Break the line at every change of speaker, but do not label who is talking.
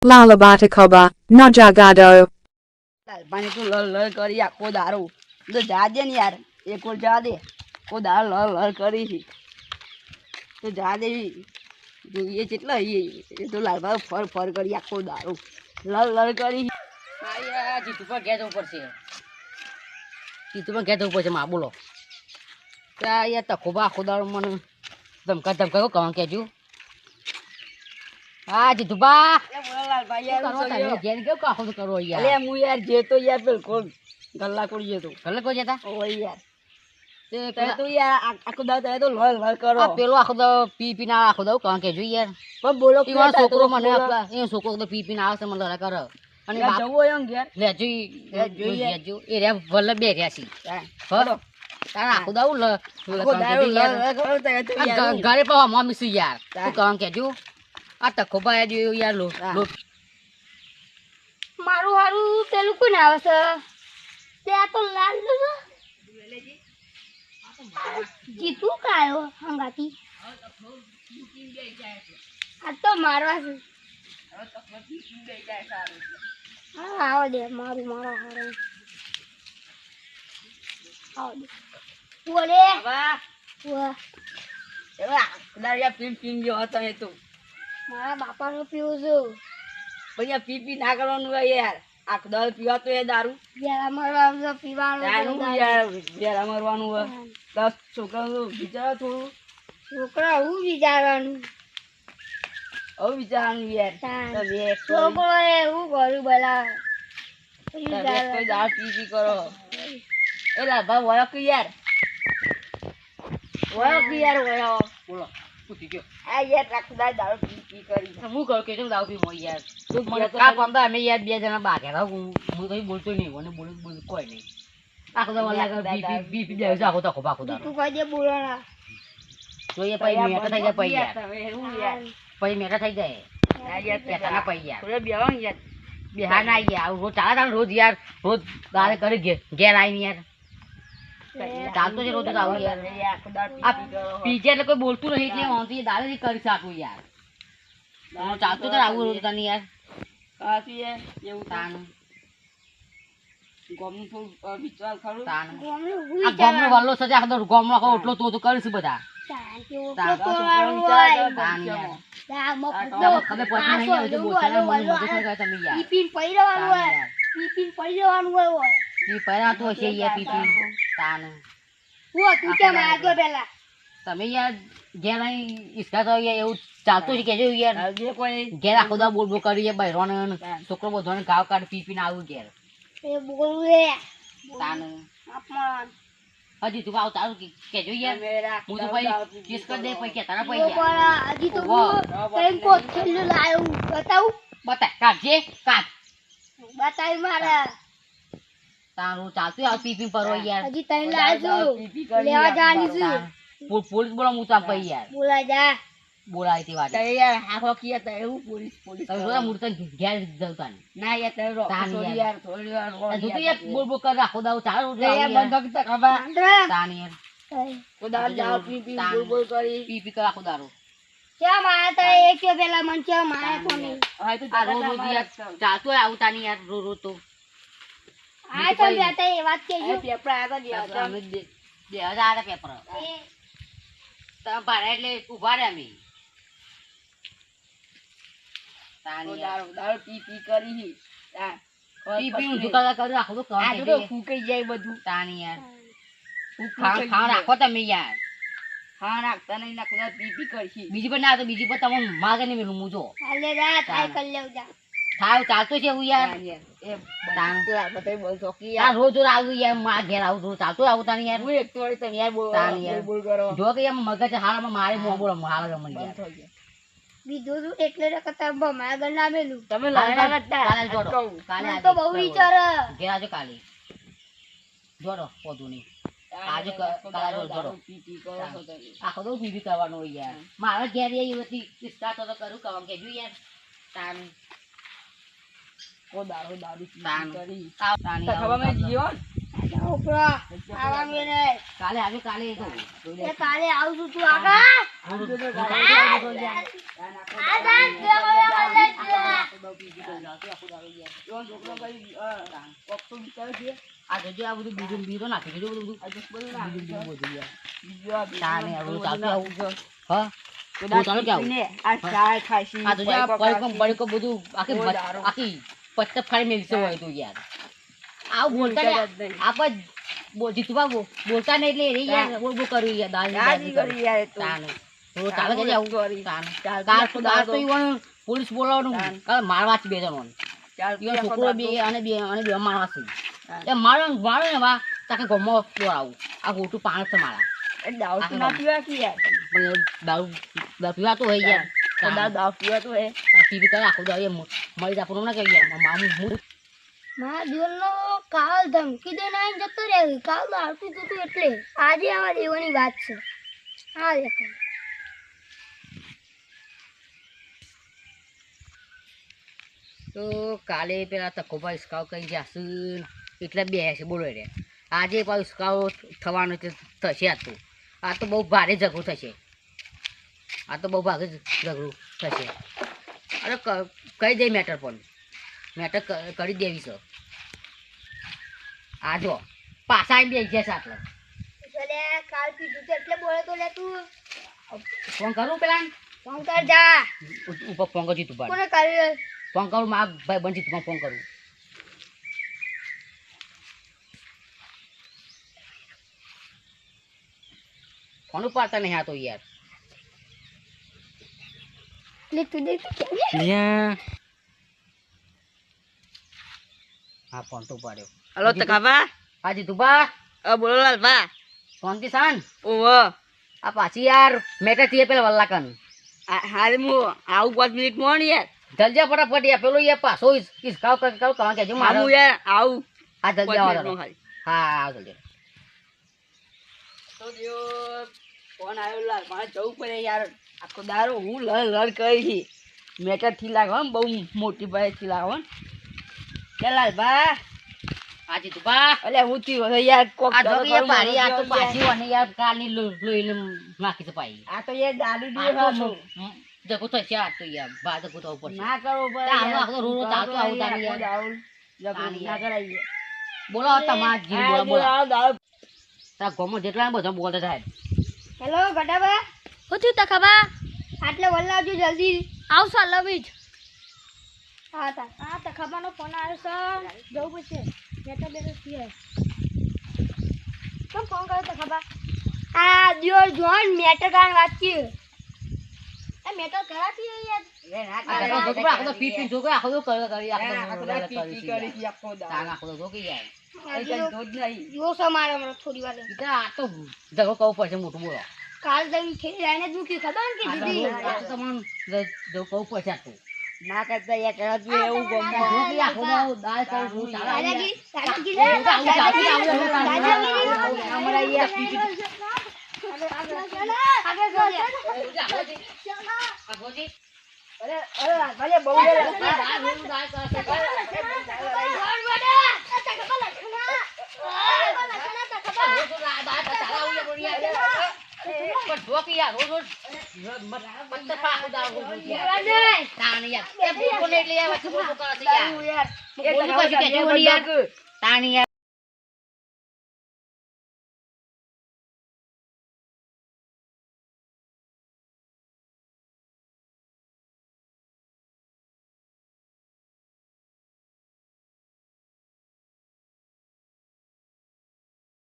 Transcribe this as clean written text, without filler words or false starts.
Lalabatakoba, Najagado.
લાલભાને તો લળ લળ કરી આખો દારૂ તો જા દે ને યાર એક વાર જા દે કો દારૂ લળ લળ કરી છે તો જા દે જોઈએ કેટલા એ તો લાલભા ફર ફર કરી આખો દારૂ લળ લળ કરી
જીતુ પર ઘેર જવું પડશે જીતુ પર ઘેર જવું પડશે માં બોલો ત્યાં યાર તખોબા આખો દારૂ મને ધમકા ધમકા કહું કહેજો હા જીતુબા
લાલભાઈ યાર
ઘેર કેવું કાખો તો કરો યાર
અરે હું યાર જે તો યાર બિલકુલ ગલ્લા કરી જતો
ગલે કોઈ જતા
ઓય યાર તે તો યાર આખો દારૂ તમે તો લળ લળ કરો
આ પેલો આખો દો પી પી ના આખો દો કહું કહેજો યાર
પણ બોલો
એ મારો છોકરો મને એ છોકરો તો પી પી ના આવે છે મને લડા કરે અને
જવું હોય એમ ઘેર
લેજો લેજો એ રે વલ્લભ બે રહ્યા છે
બરો
તારા આખો દાઉ ઘરે પાવા મમ્મી શું યાર તું કહું કહેજો આ તખો ભાઈ યાર લો
મારું હારું પેલું કોણ આવે છે તે આ તો લાલ જીતું કાયો હંગાતી આ તો મારવા છે હા આવો દે મારું મારો હારું આવો દે બોલે
વાહ
વાહ
એવા દારૂ પીન પીન જો હતો એ તો
મારા બાપાનું પીવું છું
ભૈયા પી પી ના કરવાનું હોય યાર આખ દારૂ પીવા તો એ દારૂ
જરા મારવા પીવાનું
દારૂ યાર વેરા મારવાનું હોય 10 છોકરાનું વિચારો થોડું
છોકરા હું વિચારવાનું
હવે વિચારવાનું યાર તમે
છોકરો એ હું કરું બોલા
કોઈ દારૂ પી પી કરો એ લાભા વયો કે યાર વયો
બોલો પૂછી ગયો
આ યાર રાખદાર દારૂ પી પી કરી
હું કહું કે દાઉ પી મો યાર તું મને કા પંદા અમે યાર બે જણા બાકે રહો હું કઈ બોલતો નહીં મને બોલ કોઈ નહીં આખો દા લાગે બી બી દે આખો તો ખોબા દા
તું કઈ દે બોલણા
તો એ પૈ મેટા થઈ જાય પૈ યાર
તમે હું યાર
પૈ મેટા થઈ જાય
આ યાર
પેટાના પૈ યાર
થોડે બેહો યાર
બિહાર ના યાર રોજ ચાલે રોજ યાર રોજ ગાલે કરી ઘેર આવીને યાર ચાલતો છે રોજ આવું યાર આ પીજે એટલે કોઈ બોલતું નહીં એટલે વાંધી દાદા કરી શકું યાર ચાલતું તો આવું રોજ તને યાર
કાસી યાર એવું
તાન
ગોમનું થોડું વિચાર ખરું
તાન
ગોમનું
આ ગામનો વાલો સજા આખો ગામનો આખો એટલો તો કરીશું બધા તાન તાન યાર ખબર પડતી નહીં આવે તો બોલતા મને મદદ કરે તમે યાર
પીપીન પડી રહેવાનું હોય પીપીન પડી રહેવાનું હોય
ઈ પહેલા તો છે યાર પીપી તાન
હું તું કેમ આવ્યો પેલા
તમે યાર ઘેર અહીં ઈસકા તો યાર એવું ચાલતું છે કેજો યાર
જે કોઈ
ઘેર આખો દા બોલ બોલ કરી બહેરોને છોકરો બધોને ગાવ કાઢ પી પીને આવું ઘેર
એ બોલું રે
તાન
અપમાન
હજી તું આવ તારું કેજો યાર
મેરા
હું તો ભાઈ કિસ કરી દે પછી કે તારા પૈ યાર
પણ હજી તો હું કઈ કોથળું લાવ્યું બતાવું
બતા કાઢજે કાઢ
બતાવી મારે
તારું ચાલતું આવ પી પી પરવો યાર
હજી તઈ લાવ્યું લેવા જવાની છું
પોલીસ બોલા હું તાર પૈ યાર
બોલા જા
બોલાવી તે વાત
તે યાર આખો કિયા તો એવું પોલીસ
તમે જોયા મૂર્ત ઘેર જવતા ને
ના યાર તે રો
તાન
થોડી
યાર.
યાર થોડી વાર
તું તો યાર બોલ બોલ કર રાખો દાવ ચાલ
યાર બંધ કર ખબર
તાન યાર
કોદાર જાવ પી પી
તાન.
બોલ બોલ કરી
પી પી કર રાખો દારૂ
ચા મારે તો એક કે પેલા મન ચા મારે કોને
હા તો
આ રોજ રોજ યાર ચાલતું આવતા નહીં યાર રોજ રોજ તો
આ તો બેટા એ વાત કેજો
પેપર આયા તા
અમે 2000 પેપર તમે ભાડે એટલે ઉભા રહ્યા અમે તાન યાર
દારૂ દારૂ પી પી કરી હા
પી પી ઊંધું કર કર રાખો તો
આ
કહો
તો ફૂંકાઈ જાય બધું
તાન યાર ખાવા રાખો તમે યાર
હા નાખતા નહીં નાખતા પી પી કરશી
બીજી પર ના તો બીજી પર તમે માગે નહીં મેલું મુજો
હાલે જા તાઈ કર લેવ જા
થાવ ચાલતું છે એવું યાર
એ
તાન.
બધા બોલ ચોકી
યાર રોજ રોજ આવું યાર માં ઘેર આવું રોજ ચાલતું આવું તાને યાર
હું એક તો વળી તમે યાર બોલ
તાન યાર.
બોલ કરો
જો કે યાર મગજ હાલમાં મારે મોં બોલો હાલ રમણ
બંધ
યાર
થઈ ગયા
બીજું શું એટલે રકતા ભમાયા ગણ નામેલું
તમે
કાલે
લડતા લડતા
કાલે જોડો
કહું.
કાલે
મને
આજે
તો બહુ વિચાર
ઘેર આજો કાલે જોડો પોતું નહીં આજે કાલે જોડો
પી પી કરો છો તમે.
આખો તો બીબી કરવાનો હોય યાર મારા ઘેર એ હતી ઈચ્છા તો કરું કવા કે જો યાર તાન
ઓ દારૂ દારૂ પી
તાન
પી કરી
તાન
તો ખબર મેં જીવો
જાઓ ઉપરા આવવાનું એ નહીં.
કાલે આવ્યો કાલે તો
એ કાલે આવું છું તું આગળ. આ દાંત દેવાયા મને છે.
આ જોજો આ બધું બીજું બીજું નાખી દેજો બધું તાને આ બધું ચાલતું આવું હા પોતાનું કે આવું આ જોજો આ પડીકો બધું આખી પત્તપ ખાઈ મેલશે હોય તો યાર આવું બોલતા ને આપણે જીતુબા બોલતા ને એટલે એ યાર બોલ બોલ કર્યું યાર દાલ તાને તો ચાલે કે આવું તાને કાલ તો ઈવન પોલીસ બોલાવવાનું કાલ મારવા જ બે જણો છોકરો બે અને બે મારવા છે એ મારો ને વા તાકે ગમો આવું આ ખોટું પાણ છે મારા પણ દારૂ પીવા તો હોય યાર ટીવી કરે આખો દારૂ મળી જાય આપણને ના કહી ગયા મામું
મારા દિવસનો કાલ ધમકી દઈને આવીને જતો રહે કાલ તો આવતું જ હતું એટલે આજે આવા દેવાની વાત છે હા દેખો
તો કાલે પેલા તકોભાઈ સ્કાઉ કહી જશે એટલે બે છે બોલો રે આજે પાછું સ્કાઉ થવાનું થશે આ તો બહુ ભારે ઝઘડું થશે આ તો બહુ ભારે ઝઘડું થશે અરે કહી દે મેટર પણ મેટર કરી દેવી છે આ જો પાછા આવી બે જશે આટલે
કાલ પીધું તો એટલે બોલે તો લે તું
ફોન કરું પેલા
ફોન કર જા
ઉપર ફોન કરજો તું
કોને કરી
ફોન કરું મારા ભાઈ બનજી તું ફોન કરું ફોન ઉપાડતા નહીં આ તો યાર
લે તું દેખ
હા ફોન તો ઉપાડ્યો
હલો તકાબા
હાજી તુબા
બોલો લાલભા
શાંતિ શાન
ઓહો
આ પાછી યાર મેટર થી પેલા વલ્લાકન
હારે હું આવું 5 મિનિટ મોણ યાર
જલ્દી ફટાફટ યાર પેલો યાર પાછો ઇસકાવ કાવ કેજો મારું
યાર આવું
હા જલ્દી આવો હા આવો જલ્દી
તો જો ફોન આવ્યો લાલ મારે જવું પડે યાર આખો દારો હું લડ કરી છી મેટર થી લાગો બહુ મોટી ભાઈ થી લાગો કે લાલભા
હાજી તુબા
અલે હું થયું યાર કોક
આ જો યાર પારી આ તો પાછી અને યાર કાલની લોહીને નાખી તો પાઈ
આ તો યાર દારૂ
આ
દીધો
તો જગો તો છે આ તો યાર બાદ ગો તો ઉપર
ના કરો ભાઈ
તારું આખો રોરો ચાલતો આવું તારું યાર
દારૂ ના કરાઈએ
બોલો તમાર જીવ બોલો બોલો તા ગોમો જેટલા બધા બોલતા થાય
હેલો ગડાબા હું થયું તખાબા આટલે વલ્લાવજો જલ્દી આવશો લવી જ હા તા આ તખાબાનો ફોન આવ્યો છે જવું પડશે બેટા બેટા છીએ કેમ ફોન કર્યો તખાબા આ દિયોર જોન મેટર કાન વાત કી એ મેટર કરાતી યાર
આ તો આખો તો પી જો આખો તો કરી આખો તો
કરી આખો દારૂ
આખો તો જોકી યાર
જો સમારે મને થોડી વાર
આ તો જગો કહું પડશે મોટું બોલો
કાલ તમે ખેડી લાઈને જ મૂકી ખબર ને કે દીદી
આ તો તમને જો કહું પડશે આ તો
ના કરતા યાર કરાતું એવું ગમો
જોકી આખો તો દાળ કરું હું ચાલા
દાદાગી દાદાગી
અમારા યાર અરે બહુ
તાણી